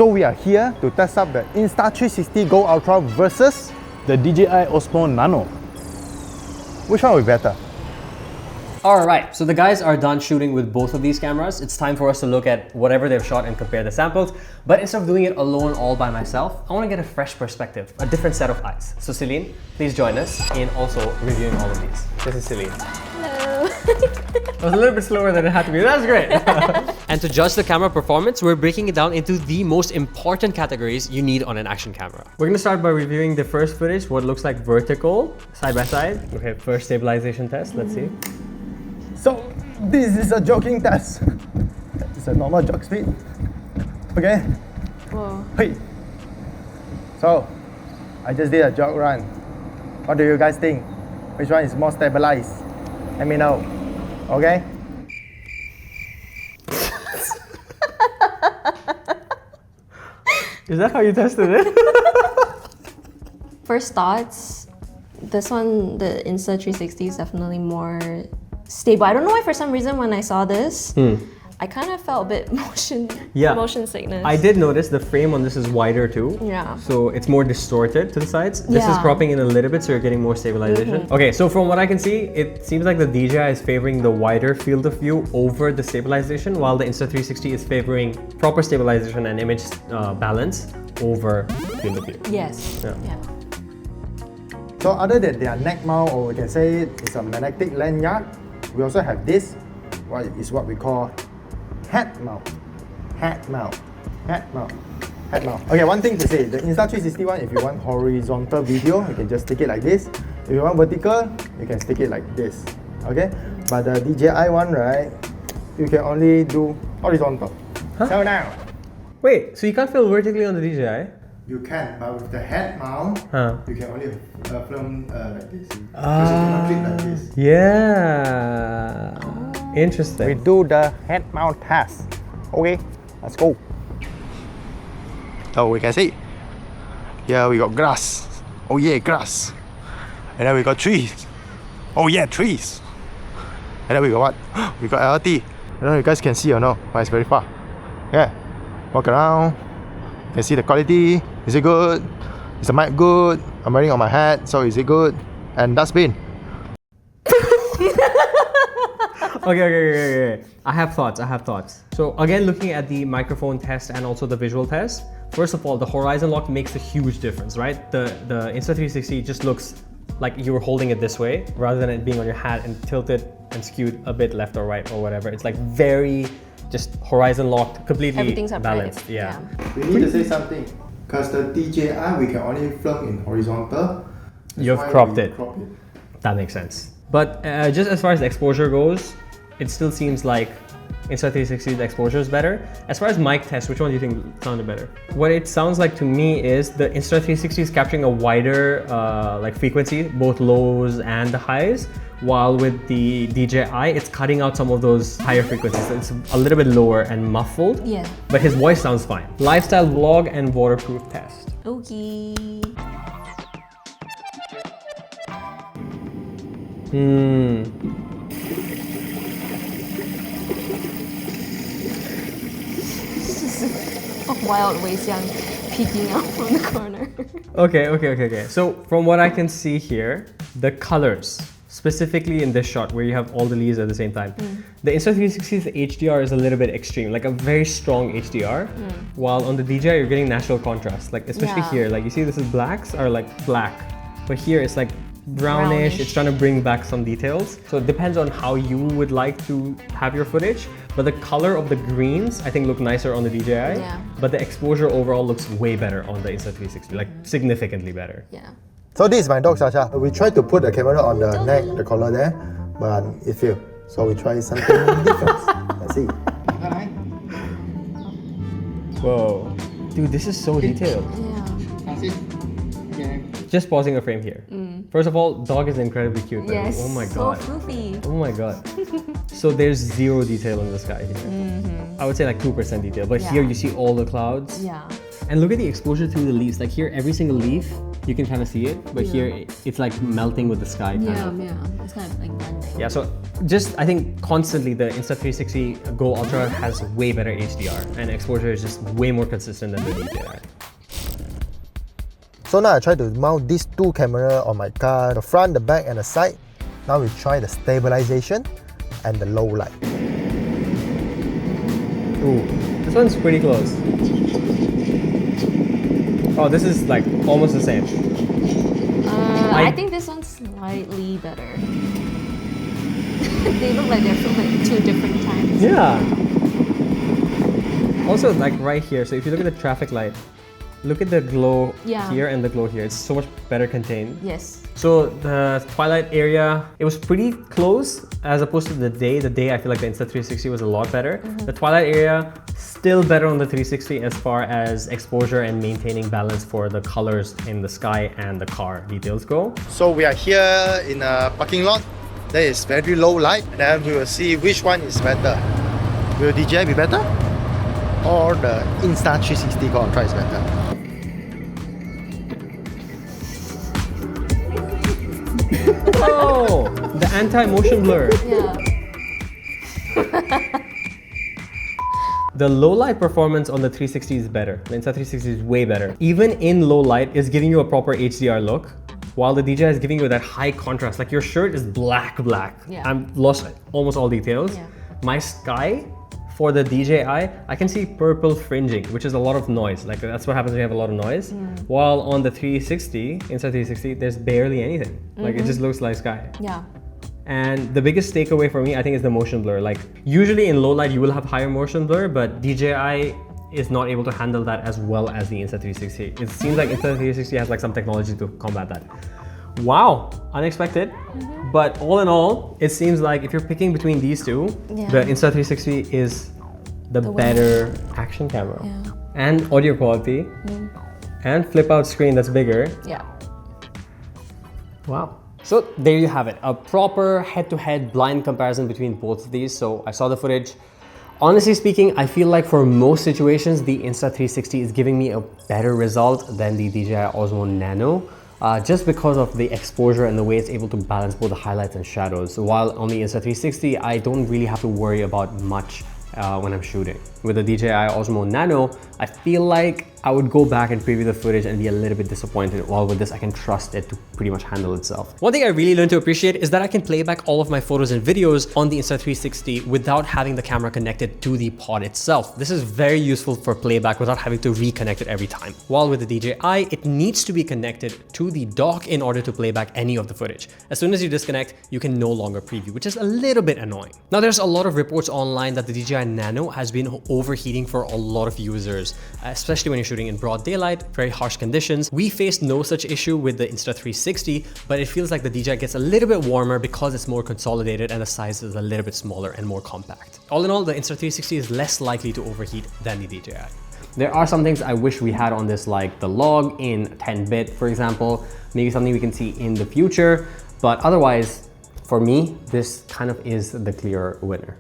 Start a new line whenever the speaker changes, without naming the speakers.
So we are here to test out the Insta360 GO Ultra versus the DJI Osmo Nano. Which one will be better?
Alright, so the guys are done shooting with both of these cameras. It's time for us to look at whatever they've shot and compare the samples. But instead of doing it alone all by myself, I want to get a fresh perspective, a different set of eyes. So Celine, please join us in also reviewing all of these. This is Celine.
Hello.
It was a little bit slower than it had to be. That's great. And to judge the camera performance, we're breaking it down into the most important categories you need on an action camera. We're going to start by reviewing the first footage, what looks like vertical, side by side. Okay, first stabilization test. Let's see.
So this is a jogging test. It's a normal jog speed. Okay.
Whoa.
Hey. So I just did a jog run. What do you guys think? Which one is more stabilized? Let me know. Okay.
Is that how you tested it?
First thoughts, this one, the Insta360 is definitely more stable. I don't know why for some reason when I saw this, I kind of felt a bit motion sickness.
I did notice the frame on this is wider too.
Yeah.
So it's more distorted to the sides. This is cropping in a little bit, so you're getting more stabilization. Okay, so from what I can see, it seems like the DJI is favoring the wider field of view over the stabilization, while the Insta360 is favoring proper stabilization and image balance over field of view.
Yes. Yeah.
So other than their neck mount, or we can say it's a magnetic lanyard, we also have this, what we call head mount. Okay, one thing to say, the Insta360 one, if you want horizontal video, you can just stick it like this. If you want vertical, you can stick it like this. Okay, but the DJI one, right, you can only do horizontal.
Huh?
So now,
Wait, so you can't film vertically on the DJI?
you can, but with the head mount, you can only film like this. Because you cannot click like this.
Yeah. Interesting.
We do the head mount test. Okay, let's go. So we can see here we got grass. Oh yeah, grass. And then we got trees. Oh yeah, trees. And then we got what? We got LRT. I don't know if you guys can see or no, but it's very far. Yeah, walk around. You can see the quality. Is it good? Is the mic good? I'm wearing on my hat, so is it good? And dustbin.
Okay. I have thoughts. So again, looking at the microphone test and also the visual test, first of all, the horizon lock makes a huge difference, right? The Insta360 just looks like you were holding it this way rather than it being on your hat and tilted and skewed a bit left or right or whatever. It's like very just horizon locked, completely
Everything's
balanced. Yeah.
We need to say something, because the DJI we can only film in horizontal.
You've cropped it. That makes sense. But just as far as the exposure goes, it still seems like Insta360's exposure is better. As far as mic test, which one do you think sounded better? What it sounds like to me is the Insta360 is capturing a wider like frequency, both lows and the highs, while with the DJI, it's cutting out some of those higher frequencies. So it's a little bit lower and muffled.
Yeah.
But his voice sounds fine. Lifestyle vlog and waterproof test.
Okay. A wild Wei Xiang peeking out from the corner.
Okay. So from what I can see here, the colors, specifically in this shot where you have all the leaves at the same time, the Insta360's HDR is a little bit extreme, like a very strong HDR, while on the DJI you're getting natural contrast, like especially here, like you see this is blacks are like black, but here it's like brownish. It's trying to bring back some details. So it depends on how you would like to have your footage. But the color of the greens, I think, look nicer on the DJI.
Yeah.
But the exposure overall looks way better on the Insta360, like significantly better.
Yeah.
So this is my dog Sasha. We tried to put the camera on the neck, the collar there, but it failed. So we try something different. Let's see.
Whoa. Dude, this is so detailed.
Yeah.
Just pausing a frame here. First of all, dog is incredibly cute.
Yes.
Oh my god.
So floofy.
Oh my god. So there's zero detail in the sky here. I would say like 2% detail, but here you see all the clouds.
Yeah.
And look at the exposure through the leaves. Like here, every single leaf you can kind of see it, but here it's like melting with the sky.
Yeah, it's kind of like blending.
Yeah, so just I think constantly the Insta360 GO Ultra has way better HDR and exposure is just way more consistent than the DJI.
So now I try to mount these two cameras on my car, the front, the back and the side. Now we try the stabilization and the low light.
Ooh, this one's pretty close. Oh, this is like almost the same.
I think this one's slightly better. They look like they're filmed at 2 different times.
Yeah. Also, like right here, so if you look at the traffic light, look at the glow here and the glow here. It's so much better contained.
Yes.
So the twilight area, it was pretty close as opposed to the day. The day I feel like the Insta360 was a lot better. The twilight area, still better on the 360 as far as exposure and maintaining balance for the colors in the sky and the car details go. So we are here in a parking lot. There is very low light. Then we will see which one is better. Will DJI be better? Or the Insta360 GO Ultra is better? Oh, the anti-motion blur.
Yeah.
The low light performance on the 360 is better. The Insta360 is way better. Even in low light, it's giving you a proper HDR look, while the DJI is giving you that high contrast. Like your shirt is black.
Yeah.
I'm lost almost all details.
Yeah.
My sky for the DJI, I can see purple fringing, which is a lot of noise. Like that's what happens when you have a lot of noise. While on the 360, Insta360, there's barely anything. Like it just looks like sky.
Yeah.
And the biggest takeaway for me, I think, is the motion blur. Like usually in low light, you will have higher motion blur, but DJI is not able to handle that as well as the Insta360. It seems like Insta360 has like some technology to combat that. Wow, unexpected. But all in all, it seems like if you're picking between these two, the Insta360 is the better action camera.
Yeah.
And audio quality, and flip out screen that's bigger.
Yeah.
Wow. So there you have it, a proper head-to-head blind comparison between both of these. So I saw the footage. Honestly speaking, I feel like for most situations, the Insta360 is giving me a better result than the DJI Osmo Nano. Just because of the exposure and the way it's able to balance both the highlights and shadows. While on the Insta360, I don't really have to worry about much when I'm shooting. With the DJI Osmo Nano, I feel like I would go back and preview the footage and be a little bit disappointed, while with this I can trust it to pretty much handle itself. One thing I really learned to appreciate is that I can play back all of my photos and videos on the Insta360 without having the camera connected to the pod itself. This is very useful for playback without having to reconnect it every time. While with the DJI, it needs to be connected to the dock in order to play back any of the footage. As soon as you disconnect, you can no longer preview, which is a little bit annoying. Now there's a lot of reports online that the DJI Nano has been overheating for a lot of users, especially when you're shooting in broad daylight, very harsh conditions. We faced no such issue with the Insta360, but it feels like the DJI gets a little bit warmer because it's more consolidated and the size is a little bit smaller and more compact. All in all, the Insta360 is less likely to overheat than the DJI. There are some things I wish we had on this, like the log in 10-bit, for example, maybe something we can see in the future, but otherwise, for me, this kind of is the clear winner.